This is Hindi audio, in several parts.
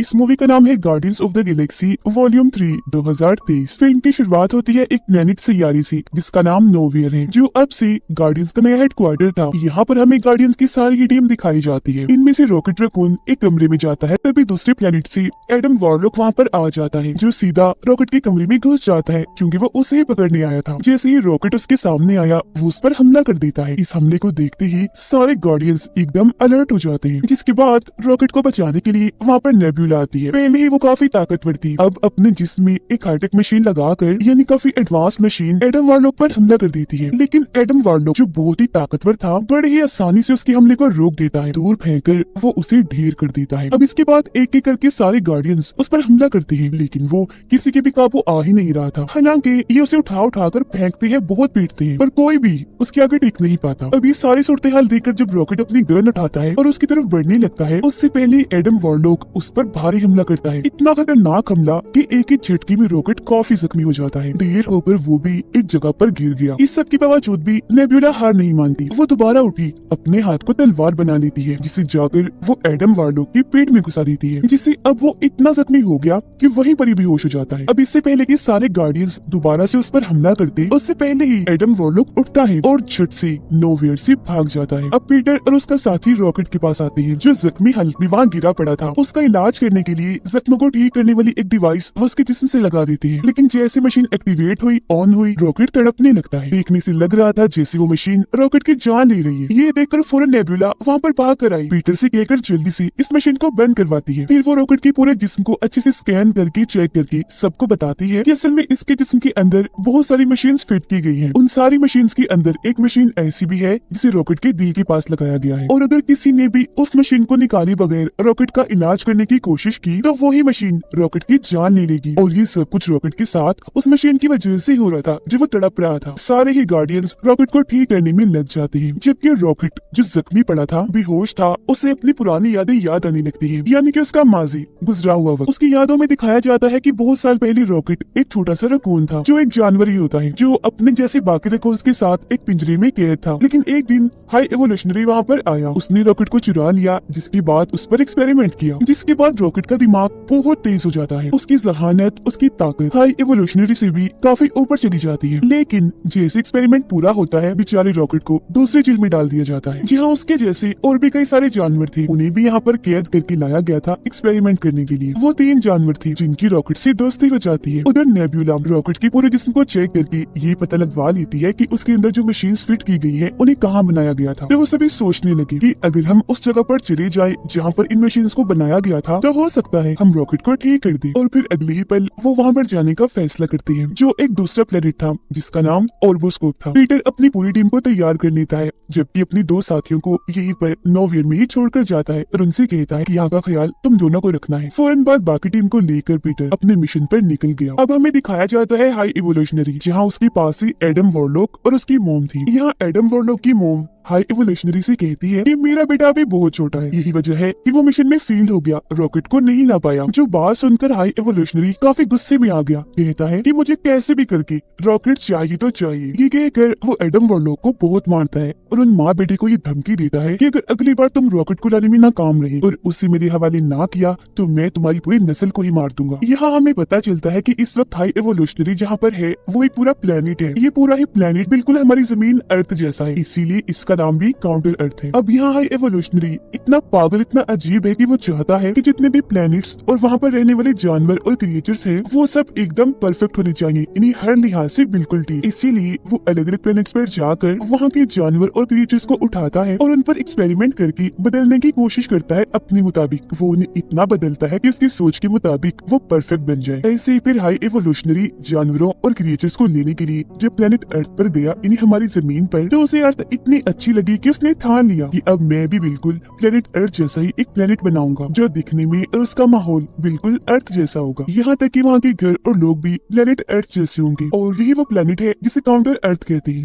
इस मूवी का नाम है guardians of the Galaxy volume 3 2023। Film की शुरुआत होती है एक प्लेनेट सैयारे से जिसका नाम नोवियर है, जो अब से गार्डियंस का नया हेडक्वार्टर था। यहाँ पर हमें गार्डियंस की सारी ही टीम दिखाई जाती है। इनमें से रॉकेट रकून एक कमरे में जाता है, तभी दूसरे प्लेनेट से एडम वॉरलॉक वहाँ पर आ जाता है, जो सीधा रॉकेट के कमरे में घुस जाता है क्योंकि वो उसे ही पकड़ने आया था। जैसे ही रॉकेट उसके सामने आया, वो उस पर हमला कर देता है। इस हमले को देखते ही सारे गार्डियंस एकदम अलर्ट हो जाते हैं, जिसके बाद रॉकेट को बचाने के लिए वहाँ पर नेब्यूला आती है। पहले ही वो काफी ताकतवर थी, अब अपने जिस्म में एक हाईटेक मशीन लगाकर, यानी काफी एडवांस मशीन, एडम वार्लॉक पर हमला कर देती है। लेकिन एडम वार्लॉक जो बहुत ही ताकतवर था, बड़े ही आसानी से उसके हमले को रोक देता है। दूर फेंककर वो उसे ढेर कर देता है। अब इसके बाद एक एक करके सारे गार्डियंस उस पर हमला करते हैं, लेकिन वो किसी के भी काबू आ ही नहीं रहा था। हालांकि ये उसे उठाकर फेंकते हैं, बहुत पीटते हैं, पर कोई भी उसके आगे टिक नहीं पाता। अब ये सारी सूरत हाल देखकर जब रॉकेट अपनी गन उठाता है और उसकी तरफ बढ़ने लगता है, उससे पहले एडम वॉरलॉक उस पर भारी हमला करता है। इतना खतरनाक हमला कि एक ही झटके में रॉकेट काफी जख्मी हो जाता है। ढेर होकर वो भी एक जगह पर गिर गया। इस सब के बावजूद भी नेब्यूला हार नहीं मानती। वो दोबारा उठी, अपने हाथ को तलवार बना लेती है, जिसे जाकर वो एडम वॉरलॉक के पेट में घुसा देती है, जिससे अब वो इतना जख्मी हो गया कि वहीं पर ही बेहोश हो जाता है। अब इससे पहले कि सारे गार्डियंस दोबारा से उस पर हमला करते, उससे पहले ही एडम वॉरलॉक उठता है और झट से नोवियर से भाग जाता है। अब पीटर और उसका साथी रॉकेट के पास आते हैं, जो जख्मी हालत में वहाँ गिरा पड़ा था। उसका इलाज करने के लिए जख्मों को ठीक करने वाली एक डिवाइस वो उसके जिस्म से लगा देते हैं। लेकिन जैसे मशीन एक्टिवेट हुई, ऑन हुई, रॉकेट तड़पने लगता है। देखने से लग रहा था जैसे वो मशीन रॉकेट की जान ले रही है। ये देखकर फौरन नेब्यूला वहाँ पर भाग कर आई, पीटर से कहकर जल्दी से इस मशीन को बंद करवाती है। फिर वो रॉकेट के पूरे जिस्म को अच्छे से स्कैन करके चेक करके सबको बताती है कि असल में इसके जिस्म के अंदर बहुत सारी मशीन्स फिट की गई हैं। उन सारी मशीन्स के अंदर एक मशीन ऐसी भी है जिसे रॉकेट के दिल के पास लगाया गया है, और अगर किसी ने भी उस मशीन को निकाले बगैर रॉकेट का इलाज करने की कोशिश की तो वही मशीन रॉकेट की जान ले लेगी। और ये सब कुछ रॉकेट के साथ उस मशीन की वजह से हो रहा था, जो वो तड़प रहा था। सारे ही गार्डियंस रॉकेट को ठीक करने में लग जाते हैं, जबकि रॉकेट जो जख्मी पड़ा था, बेहोश था, उसे अपनी पुरानी यादें याद आने लगती है, यानी कि उसका माजी, गुजरा हुआ वक्त। उसकी यादों में दिखाया जाता है कि बहुत साल पहले रॉकेट एक छोटा सा रकून था, जो एक जानवर ही होता है, जो अपने जैसे बाकी रकून्स के साथ एक पिंजरे में कैद था। लेकिन एक दिन हाई एवोल्यूशनरी वहाँ पर आया, उसने रॉकेट को चुरा लिया, जिसके बाद उस पर एक्सपेरिमेंट किया, जिसके बाद रॉकेट का दिमाग बहुत तेज हो जाता है। उसकी जहानत, उसकी ताकत हाई एवोल्यूशनरी से भी काफी ऊपर चली जाती है। लेकिन जैसे एक्सपेरिमेंट पूरा होता है, बेचारे रॉकेट को दूसरी जेल में डाल दिया जाता है, जहाँ उसके जैसे और भी कई सारे जानवर थे। उन्हें भी यहाँ पर कैद करके लाया गया था एक्सपेरिमेंट करने के लिए। वो 3 जानवर थे जिनकी रॉकेट से दोस्ती हो जाती है। उधर नेब्यूला रॉकेट के पूरे जिस्म को चेक करके ये पता लगवा लेती है कि उसके अंदर जो मशीन्स फिट की गई है उन्हें कहाँ बनाया गया था। तो वो सभी सोचने लगे कि अगर हम उस जगह पर चले जाए जहाँ पर इन मशीन्स को बनाया गया था, तो हो सकता है हम रॉकेट को ठीक कर दे। और फिर अगले ही पल वो वहाँ पर जाने का फैसला करते हैं, जो एक दूसरा प्लेनेट था जिसका नाम ओर्बोस्कोप था। पीटर अपनी पूरी टीम को तैयार कर लेता है, जबकि अपनी 2 साथियों को यहीं पर नोवियर में ही छोड़कर जाता है और उनसे कहता है कि यहाँ का ख्याल तुम दोनों को रखना है। फौरन बाद बाकी टीम को लेकर पीटर अपने मिशन पर निकल गया। अब हमें दिखाया जाता है हाई इवोल्यूशनरी, जहाँ उसके पास ही एडम वॉरलॉक और उसकी मोम थी। यहाँ एडम वॉरलॉक की मोम हाई इवोल्यूशनरी से कहती है कि मेरा बेटा अभी बहुत छोटा है, यही वजह है कि वो मिशन में फेल हो गया, रॉकेट को नहीं ला पाया। जो बात सुनकर हाई इवोल्यूशनरी काफी गुस्से में आ गया, कहता है कि मुझे कैसे भी करके रॉकेट चाहिए तो चाहिए। ये कहकर वो एडम वॉरलॉक को बहुत मारता है और उन माँ बेटे को ये धमकी देता है कि अगर अगली बार तुम रॉकेट को लाने में नाकाम रहे और उसे मेरे हवाले ना किया तो मैं तुम्हारी पूरी नस्ल को ही मार दूंगा। यहाँ हमें पता चलता है कि इस वक्त हाई इवोल्यूशनरी जहाँ पर है वो एक पूरा प्लेनेट है। ये पूरा ही प्लेनेट बिल्कुल हमारी जमीन अर्थ जैसा है, इसीलिए इसका नाम भी काउंटर अर्थ है। अब यहाँ हाई एवोल्यूशनरी इतना पागल, इतना अजीब है कि वो चाहता है कि जितने भी प्लैनेट्स और वहाँ पर रहने वाले जानवर और क्रिएचर्स हैं, वो सब एकदम परफेक्ट होने चाहिए, इन्हें हर लिहाज से बिल्कुल ठीक। इसीलिए वो अलग अलग प्लैनेट्स पर जाकर वहाँ के जानवर और क्रिएचर्स को उठाता है और उन पर एक्सपेरिमेंट करके बदलने की कोशिश करता है अपने मुताबिक। वो उन्हें इतना बदलता है कि उसकी सोच के मुताबिक वो परफेक्ट बन जाए। ऐसे ही फिर हाई एवोल्यूशनरी जानवरों और क्रिएचर्स को लेने के लिए जब प्लेनेट अर्थ पर गया, इन्हें हमारी जमीन पर, तो उसे अर्थ इतनी अच्छी लगी कि उसने ठान लिया कि अब मैं भी बिल्कुल प्लेनेट अर्थ जैसा ही एक प्लेनेट बनाऊंगा, जो दिखने में और उसका माहौल बिल्कुल अर्थ जैसा होगा। यहाँ तक कि वहाँ के घर और लोग भी प्लेनेट अर्थ जैसे होंगे, और यही वो प्लेनेट है जिसे काउंटर अर्थ कहते हैं।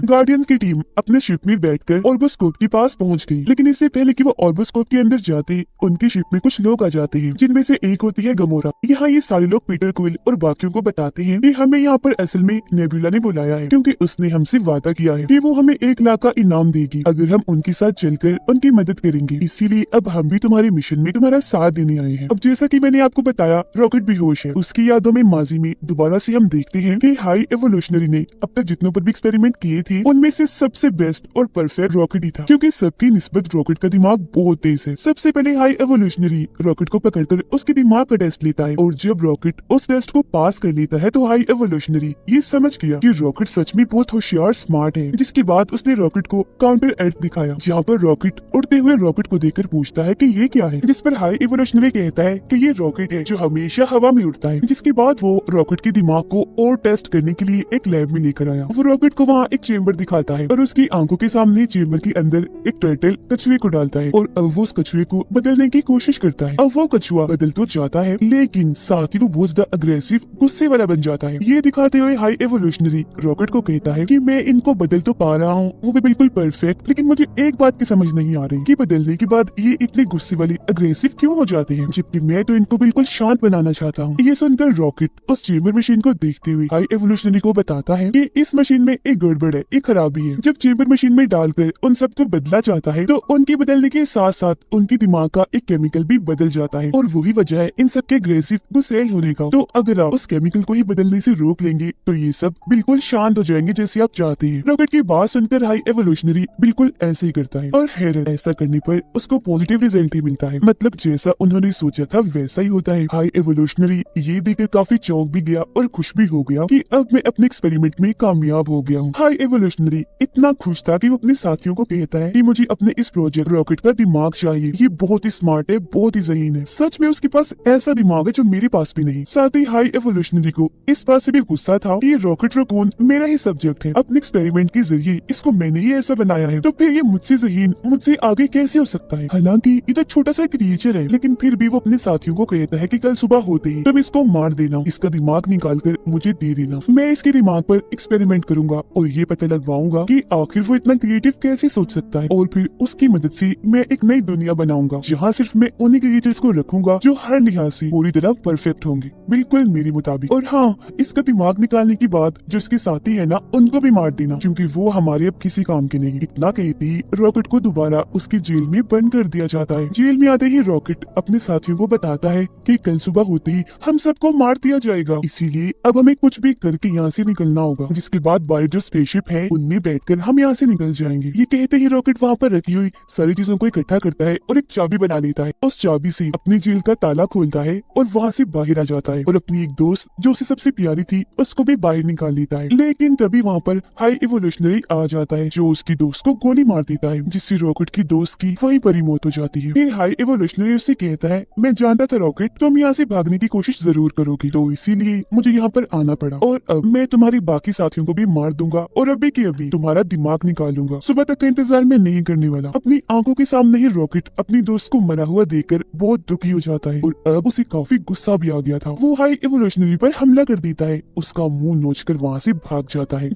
गार्डियंस की टीम अपने शिप में बैठकर ऑर्बोस्कोप के पास पहुंच गई, लेकिन इससे पहले कि वो ऑर्बोस्कोप के अंदर जाते उनकी शिप में कुछ लोग आ जाते हैं, जिनमें से एक होती है गमोरा। यहाँ ये सारे लोग पीटर क्विल और बाकियों को बताते हैं कि हमें यहाँ पर असल में नेबुला ने बुलाया है, क्योंकि उसने हमसे वादा किया है कि वो हमें 1 लाख का इनाम देगी अगर हम उनके साथ चलकर उनकी मदद करेंगे। इसीलिए अब हम भी तुम्हारे मिशन में तुम्हारा साथ देने आए हैं। अब जैसा कि मैंने आपको बताया, रॉकेट बेहोश है। उसकी यादों में माजी में दोबारा से हम देखते हैं कि हाई एवोल्यूशनरी ने अब तक जितनों पर भी एक्सपेरिमेंट किए थे उनमें से सबसे बेस्ट और परफेक्ट रॉकेट ही था, क्योंकि सबकी निस्बत रॉकेट का दिमाग बहुत तेज है। सबसे पहले हाई एवोल्यूशनरी रॉकेट को पकड़कर उसके दिमाग का टेस्ट लेता है, और जब रॉकेट उस टेस्ट को पास कर लेता है तो हाई एवोल्यूशनरी ये समझ गया कि रॉकेट सच में बहुत होशियार स्मार्ट है। जिसके बाद उसने रॉकेट को काउंटर अर्थ दिखाया, जहाँ पर रॉकेट उड़ते हुए रॉकेट को देखकर पूछता है कि ये क्या है, जिस पर हाई एवोल्यूशनरी कहता है कि ये रॉकेट है जो हमेशा हवा में उड़ता है। जिसके बाद वो रॉकेट के दिमाग को और टेस्ट करने के लिए एक लैब में लेकर आया। वो रॉकेट को वहाँ एक चेम्बर दिखाता है और उसकी आंखों के सामने चेम्बर के अंदर एक टर्टल कछुए को डालता है, और अब वो उस कछुए को बदलने की कोशिश करता है। अब वो कछुआ बदल तो जाता है, लेकिन साथ ही वो बहुत ज्यादा अग्रेसिव गुस्से वाला बन जाता है। ये दिखाते हुए हाई एवोल्यूशनरी रॉकेट को कहता है कि मैं इनको बदल तो पा रहा हूँ, वो भी बिल्कुल परफेक्ट, लेकिन मुझे एक बात की समझ नहीं आ रही कि बदलने के बाद ये इतने गुस्से वाली अग्रेसिव क्यों हो जाते हैं, जबकि मैं तो इनको बिल्कुल शांत बनाना चाहता हूँ। ये सुनकर रॉकेट उस चेम्बर मशीन को देखते हुए हाई एवोल्यूशनरी को बताता है कि इस मशीन में एक गड़बड़ है, एक खराबी है। जब चेम्बर मशीन में डालकर उन सबको बदला जाता है तो उनके बदलने के साथ साथ उनके दिमाग का एक केमिकल भी बदल जाता है, और वही वजह है इन सबके अग्रेसिव गुस्सैल होने का। तो अगर आप उस केमिकल को ही बदलने से रोक लेंगे तो ये सब बिल्कुल शांत हो जाएंगे जैसे आप चाहते हैं। रॉकेट की बात सुनकर हाई एवोल्यूशनरी बिल्कुल ऐसे ही करता है, और हैरत, ऐसा करने पर उसको पॉजिटिव रिजल्ट ही मिलता है। मतलब जैसा उन्होंने सोचा था वैसा ही होता है। हाई एवोल्यूशनरी ये देखकर काफी चौंक भी गया और खुश भी हो गया कि अब मैं अपने एक्सपेरिमेंट में कामयाब हो गया हूँ। हाई एवोल्यूशनरी इतना खुश था कि वो अपने साथियों को कहता है कि मुझे अपने इस प्रोजेक्ट रॉकेट का दिमाग चाहिए, ये बहुत ही स्मार्ट है, बहुत ही ज़हीन है। सच में उसके पास ऐसा दिमाग है जो मेरे पास भी नहीं। साथ ही हाई एवोल्यूशनरी को इस बात से भी गुस्सा था कि ये रॉकेट रकून मेरा ही सब्जेक्ट है, अपने एक्सपेरिमेंट के जरिए इसको मैंने ही ऐसा बनाया है, तो फिर ये मुझसे ज़हीन, मुझसे आगे कैसे हो सकता है। हालांकि ये तो छोटा सा क्रिएचर है, लेकिन फिर भी वो अपने साथियों को कहता है कि कल सुबह होते ही तुम इसको मार देना, इसका दिमाग निकाल कर मुझे दे देना, मैं इसके दिमाग पर एक्सपेरिमेंट करूंगा और ये पता लगवाऊंगा कि आखिर वो इतना क्रिएटिव कैसे सोच सकता है, और फिर उसकी मदद से मैं एक नई दुनिया बनाऊंगा जहाँ सिर्फ मैं उन्हीं क्रिएटर्स को रखूंगा जो हर लिहाज से पूरी तरह परफेक्ट होंगे, बिल्कुल मेरे मुताबिक। और हाँ, इसका दिमाग निकालने के बाद जो इसके साथी है ना, उनको भी मार देना, क्योंकि वो हमारे अब किसी काम के नहीं। इतना कहते ही रॉकेट को दोबारा उसकी जेल में बंद कर दिया जाता है। जेल में आते ही रॉकेट अपने साथियों को बताता है कि कल सुबह होते ही हम सबको मार दिया जाएगा, इसीलिए अब हमें कुछ भी करके यहाँ से निकलना होगा। जिसके बाद बाहर जो स्पेसशिप है उनमें बैठकर हम यहाँ से निकल जाएंगे। ये कहते ही रॉकेट वहाँ पर रखी हुई सारी चीजों को इकट्ठा करता है और एक चाबी बना लेता है। उस चाबी से अपनी जेल का ताला खोलता है और वहाँ से बाहर आ जाता है, और अपनी एक दोस्त जो उसे सबसे प्यारी थी उसको भी बाहर निकाल लेता है। लेकिन तभी वहाँ पर हाई एवोल्यूशनरी आ जाता है जो उसकी दोस्त को गोली मार देता है, जिससे रॉकेट की दोस्त की वहीं पर ही मौत हो जाती है। फिर हाई एवोल्यूशनरी उससे कहता है, मैं जानता था रॉकेट तुम यहाँ से भागने की कोशिश जरूर करोगी, तो इसीलिए मुझे यहाँ पर आना पड़ा, और अब मैं तुम्हारी बाकी साथियों को भी मार दूंगा और अभी की अभी तुम्हारा दिमाग निकालूंगा। सुबह तक का इंतजार मैं नहीं करने वाला। अपनी आंखों के सामने ही रॉकेट अपनी दोस्त को मरा हुआ देखकर बहुत दुखी हो जाता है, और अब उसे काफी गुस्सा भी आ गया था। वो हाई एवोल्यूशनरी पर हमला कर देता है, उसका मुंह नोचकर वहाँ से भाग जाता है।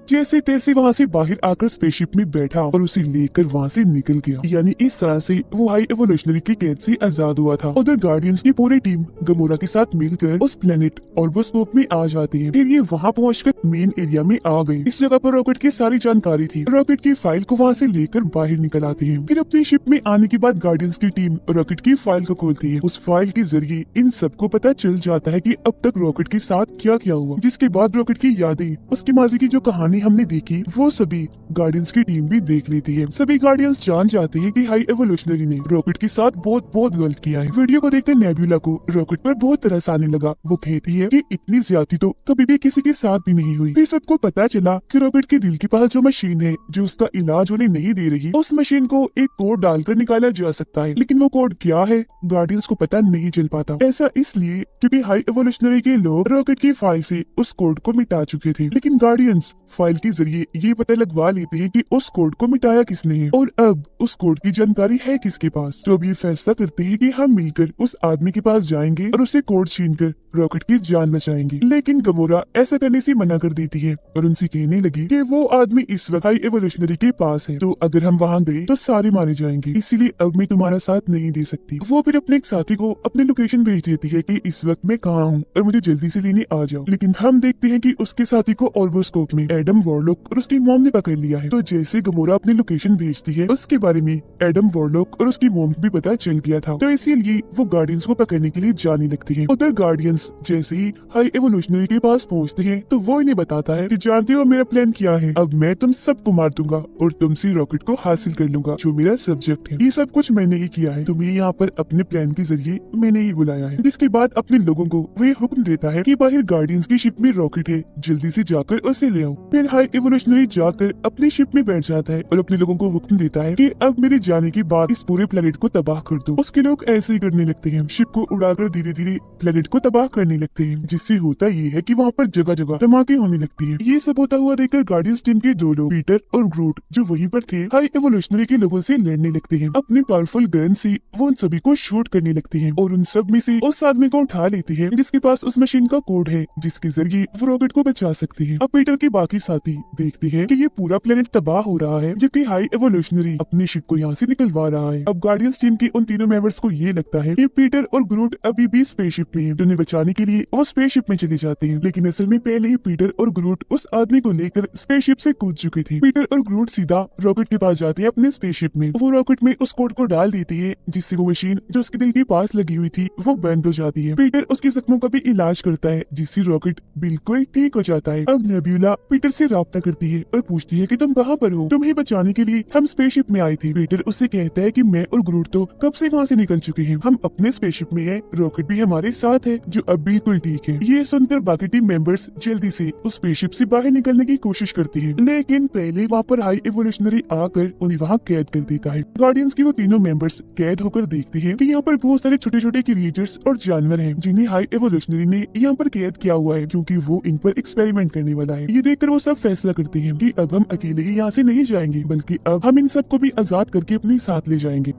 जैसे तैसे वहाँ से बाहर आकर स्पेसशिप में बैठा और उसे लेकर वहाँ से निकल गया। यानी इस तरह से वो हाई एवोल्यूशनरी की कैद से आजाद हुआ था। उधर गार्डियंस की पूरी टीम गमोरा के साथ मिलकर उस प्लेनेट ऑर्बोस्कोप में आ जाती है। फिर ये वहाँ पहुंचकर मेन एरिया में आ गए। इस जगह पर रॉकेट की सारी जानकारी थी। रॉकेट की फाइल को वहाँ से लेकर बाहर निकल आते हैं। फिर अपनी शिप में आने के बाद गार्डियंस की टीम रॉकेट की फाइल को खोलती है। उस फाइल के जरिए इन सबको पता चल जाता है कि अब तक रॉकेट के साथ क्या क्या हुआ। जिसके बाद रॉकेट की यादें, उसकी माजी की जो कहानी हमने देखी, वो सभी गार्डियंस की टीम भी देख लेती है। सभी गार्डियंस जान जाते हैं कि हाई एवोल्यूशनरी ने रॉकेट के साथ बहुत बहुत गलत किया है। वीडियो को देखकर नेबुला को रॉकेट पर बहुत तरस आने लगा। वो कहती है कि इतनी ज्यादती तो कभी भी किसी के साथ भी नहीं हुई। फिर सबको पता चला कि रॉकेट के दिल के पास जो मशीन है जो उसका इलाज उन्हें नहीं दे रही, उस मशीन को एक कोड डालकर निकाला जा सकता है, लेकिन वो कोड क्या है गार्डियंस को पता नहीं चल पाता। ऐसा इसलिए क्योंकि हाई एवोल्यूशनरी के लोग रॉकेट की फाइल से उस कोड को मिटा चुके थे, लेकिन गार्डियंस फाइल के जरिए ये पता लगवा लेते हैं कि उस कोड को मिटाया किसने है और अब उस कोड की जानकारी है किसके पास। तो अब ये फैसला करते हैं कि हम मिलकर उस आदमी के पास जाएंगे और उसे कोड छीनकर रॉकेट की जान बचाएंगी। लेकिन गमोरा ऐसा करने से मना कर देती है और उनसे कहने लगी कि वो आदमी इस वक्त हाई एवोल्यूशनरी के पास है, तो अगर हम वहाँ गए तो सारे मारे जाएंगे, इसीलिए अब मैं तुम्हारा साथ नहीं दे सकती। वो फिर अपने एक साथी को अपनी लोकेशन भेज देती है कि इस वक्त मैं कहाँ हूँ और मुझे जल्दी से लेने आ जाओ। लेकिन हम देखते हैं कि उसके साथी को ऑर्बोस्कोप में एडम वॉरलॉक और उसकी मॉम ने पकड़ लिया है। तो जैसे गमोरा अपनी लोकेशन भेजती है, उसके बारे में एडम वॉरलॉक और उसकी मॉम भी पता चल गया था, तो इसीलिए वो गार्डियंस को पकड़ने के लिए जाने लगती है। उधर गार्डियंस जैसे ही हाई एवोल्यूशनरी के पास पहुंचते हैं तो वो इन्हें बताता है कि जानते हो मेरा प्लान क्या है, अब मैं तुम सबको मार दूंगा और तुमसे रॉकेट को हासिल कर लूंगा जो मेरा सब्जेक्ट है। ये सब कुछ मैंने ही किया है, तुम्हें यहाँ पर अपने प्लान के जरिए मैंने ही बुलाया है। जिसके बाद अपने लोगों को वे हुक्म देता है कि बाहर गार्डियंस की शिप में रॉकेट है, जल्दी से जाकर उसे ले आओ। फिर हाई एवोल्यूशनरी जाकर अपनी शिप में बैठ जाता है और अपने लोगों को हुक्म देता है कि अब मेरे जाने के बाद इस पूरे प्लेनेट को तबाह कर दो। उसके लोग ऐसे ही करने लगते हैं, शिप को उड़ाकर धीरे धीरे प्लेनेट को तबाह करने लगते हैं। जिससे होता ये है कि वहाँ पर जगह जगह धमाके होने लगती है। ये सब होता हुआ देखकर गार्डियंस टीम के दो लोग पीटर और ग्रूट जो वहीं पर थे हाई एवोल्यूशनरी के लोगों से लड़ने लगते हैं। अपने पावरफुल गन से वो उन सभी को शूट करने लगते हैं और उन सब में से उस आदमी को उठा लेते हैं जिसके पास उस मशीन का कोड है जिसके जरिए वो रॉकेट को बचा सकते हैं। अब पीटर के बाकी साथी देखते हैं कि ये पूरा प्लेनेट तबाह हो रहा है जबकि हाई एवोल्यूशनरी अपनी शिप को यहाँ से निकलवा रहा है। अब गार्डियंस टीम के उन तीनों मेंबर्स को ये लगता है कि पीटर और ग्रूट अभी भी स्पेसशिप में हैं, तो उन्हें बचाने के लिए वो स्पेसशिप में चले जाते हैं। लेकिन असल में पहले ही पीटर और ग्रूट उस आदमी को लेकर स्पेसशिप से कूद चुके थे। पीटर और ग्रूट सीधा रॉकेट के पास जाते हैं अपने स्पेसशिप में। वो रॉकेट में उस कोड को डाल देती है जिससे वो मशीन जो उसके दिल के पास लगी हुई थी वो बंद हो जाती है। पीटर उसके जख्मों का भी इलाज करता है जिससे रॉकेट बिल्कुल ठीक हो जाता है। अब नेब्यूला पीटर से राब्ता करती है और पूछती है कि तुम कहाँ पर हो, तुम्हें बचाने के लिए हम स्पेसशिप में आए थे। पीटर उससे कहता है कि मैं और ग्रूट तो कब से वहाँ से निकल चुके हैं, हम अपने स्पेसशिप में हैं, रॉकेट भी हमारे साथ है जो अब बिल्कुल ठीक है। ये सुनकर बाकी टीम मेंबर्स जल्दी से उस स्पेसशिप से बाहर निकलने की कोशिश करती है, लेकिन पहले वहाँ पर हाई एवोल्यूशनरी आकर उन्हें वहाँ कैद कर देता है। गार्डियंस के वो तीनों मेंबर्स कैद होकर देखते हैं कि यहाँ पर बहुत सारे छोटे छोटे क्रिएचर्स और जानवर हैं जिन्हें हाई एवोल्यूशनरी ने यहाँ पर कैद किया हुआ है क्योंकि वो इन पर एक्सपेरिमेंट करने वाला है। ये देखकर वो सब फैसला करते हैं कि अब हम अकेले ही यहाँ से नहीं जाएंगे बल्कि अब हम इन सबको भी आजाद करके अपने साथ ले जाएंगे।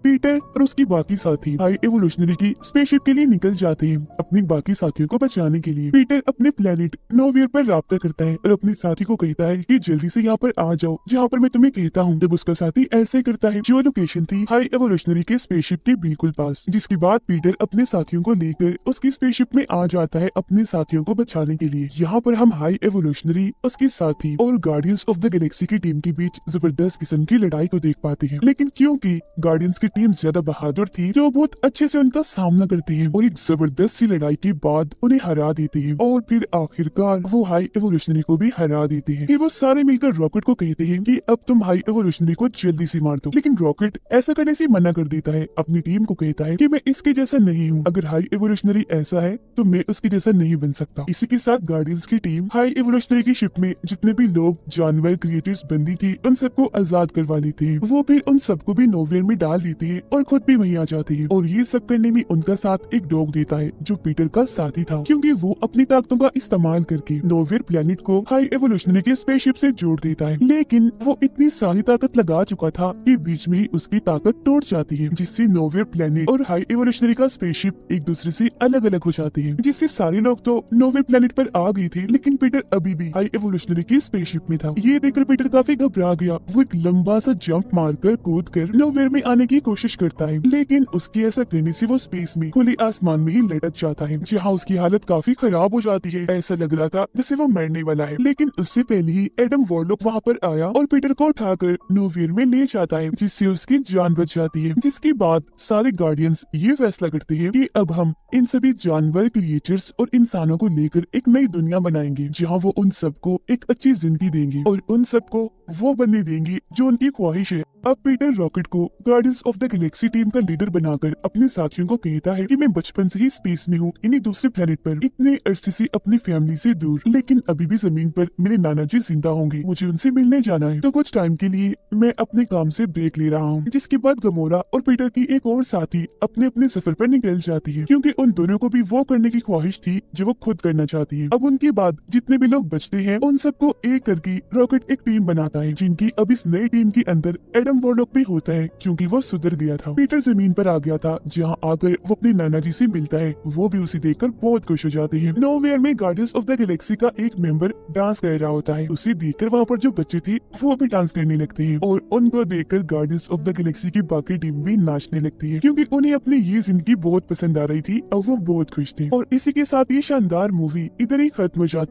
पीटर और उसकी बाकी साथी हाई एवोल्यूशनरी की स्पेसशिप के लिए निकल जाते हैं अपने बाकी साथियों को बचाने के लिए। पीटर अपने प्लेनेट नोवियर पर राब्ता करता है और अपने साथी को कहता है कि जल्दी से यहाँ पर आ जाओ जहाँ पर मैं तुम्हें कहता हूँ। जब उसका साथी ऐसे करता है जो लोकेशन थी हाई एवोल्यूशनरी के स्पेसशिप के बिल्कुल पास, जिसके बाद पीटर अपने साथियों को लेकर उसकी स्पेसशिप में आ जाता है अपने साथियों को बचाने के लिए। यहाँ पर हम हाई एवोल्यूशनरी, उसके साथी और गार्डियंस ऑफ द गैलेक्सी की टीम के बीच जबरदस्त किस्म की लड़ाई को देख पाते हैं। लेकिन क्योंकि गार्डियंस की टीम ज्यादा बहादुर थी जो बहुत अच्छे से उनका सामना करती है और एक जबरदस्त सी लड़ाई के बाद उन्हें हरा देती है और फिर आखिरकार वो हाई एवोल्यूशनरी को भी हरा देते हैं। फिर वो सारे मिलकर रॉकेट को कहते हैं कि अब तुम हाई एवोल्यूशनरी को जल्दी से मार दो, लेकिन रॉकेट ऐसा करने से मना कर देता है। अपनी टीम को कहता है कि मैं इसके जैसा नहीं हूँ, अगर हाई एवोल्यूशनरी ऐसा है तो मैं उसके जैसा नहीं बन सकता। इसी के साथ गार्डियंस की टीम हाई एवोल्यूशनरी की शिप में जितने भी लोग, जानवर, क्रिएटर्स बंदी थी उन सबको आजाद करवा लेते हैं। वो फिर उन सबको भी नोवियर में डाल देते हैं और खुद भी वहीं आ जाती है। और ये सब करने में उनका साथ एक डॉग देता है जो पीटर का साथी था, क्योंकि वो अपनी ताकतों का इस्तेमाल करके नोवियर प्लेनेट को हाई एवोल्यूशनरी के स्पेसशिप से जोड़ देता है। लेकिन वो इतनी सारी ताकत लगा चुका था कि बीच में ही उसकी ताकत टूट जाती है, जिससे नोवियर प्लेनेट और हाई एवोल्यूशनरी का स्पेसशिप एक दूसरे से अलग अलग हो जाते हैं, जिससे सारे लोग तो नोवियर प्लेनेट पर आ गए थे लेकिन पीटर अभी भी हाई एवोल्यूशनरी की स्पेसशिप में था। ये देखकर पीटर काफी घबरा गया। वो एक लंबा सा जंप मारकर कूद कर नोवियर में आने की कोशिश करता है, लेकिन उसकी ऐसा करने से वो स्पेस में खुले आसमान में ही लटक जाता है, जहाँ उसकी हालत काफी खराब हो जाती है। ऐसा लग रहा था जैसे वो मरने वाला है। लेकिन उससे पहले ही एडम वॉरलॉक वहाँ पर आया और पीटर को उठाकर नोवियर में ले जाता है, जिससे उसकी जान बच जाती है। जिसके बाद सारे गार्डियंस ये फैसला करते हैं कि अब हम इन सभी जानवर, क्रिएचर्स और इंसानों को लेकर एक नई दुनिया बनाएंगे, जहाँ वो उन सबको एक अच्छी जिंदगी देंगे और उन सबको वो बनने देंगे जो उनकी ख्वाहिश है। अब पीटर रॉकेट को guardians of the Galaxy team का लीडर बनाकर अपने साथियों को कहता है कि मैं बचपन से ही स्पेस में हूँ, इन्हीं दूसरे प्लेनेट पर, इतने अरसे से अपनी फैमिली से दूर, लेकिन अभी भी जमीन पर मेरे नाना जी जिंदा होंगे, मुझे उनसे मिलने जाना है, तो कुछ टाइम के लिए मैं अपने काम से ब्रेक ले रहा हूँ। जिसके बाद गमोरा और पीटर की एक और साथी अपने अपने सफर पर निकल जाती है, क्योंकि उन दोनों को भी वो करने की ख्वाहिश थी जो वो खुद करना चाहती है। अब उनके बाद जितने भी लोग बचते हैं उन सबको एक करके रॉकेट एक टीम बनाता है, जिनकी अब इस नई टीम के अंदर एडम वॉरलॉक भी होता है, क्योंकि वो सुधर मर गया था। पीटर जमीन पर आ गया था, जहाँ आकर वो अपने नाना जी से मिलता है। वो भी उसे देखकर बहुत खुश हो जाते हैं। नोवेयर में गार्डियंस ऑफ द गैलेक्सी का एक मेंबर डांस कर रहा होता है। उसे देखकर वहाँ पर जो बच्चे थे वो भी डांस करने लगते हैं और उनको देखकर गार्डियंस ऑफ द गैलेक्सी की बाकी टीम भी नाचने लगती है, क्योंकि उन्हें अपनी ये जिंदगी बहुत पसंद आ रही थी और वो बहुत खुश थे। और इसी के साथ ये शानदार मूवी इधर ही खत्म हो जाती है।